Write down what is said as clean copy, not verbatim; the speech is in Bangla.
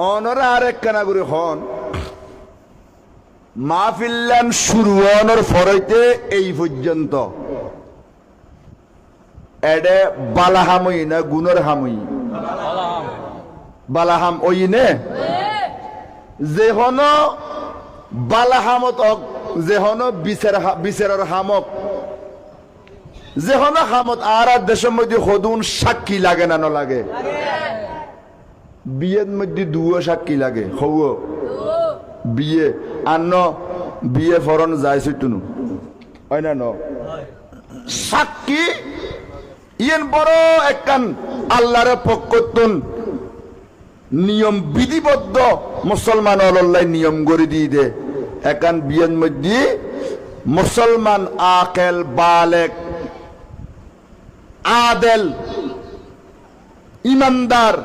অনরা আরেক কানাগুরি হন মাহফিল্লান শুরু অনর ফরইতে এই পর্যন্ত এডে বালাহামই না গুণর হামই বালাহাম ওই নে যেহন বালাহামত যেহন বিচারের হামক যেহন হামত আর দেশের মধ্যে সদুন সাক্ষী লাগে না লাগে বিয়ের মধ্যে দুও সাক্ষী লাগে হৌ বিয়ে আন্ন বিয়ে ফরন যাইছে তুনু হয় না ন সাক্ষী ইয়েন বড় একখান আল্লাহর পক্ষতুন নিয়ম বিধিবদ্ধ মুসলমান অল্লাহ নিয়ম করে দিয়ে দে একান বিয়ের মধ্যে মুসলমান আকেল বালেক আদেল ইমানদার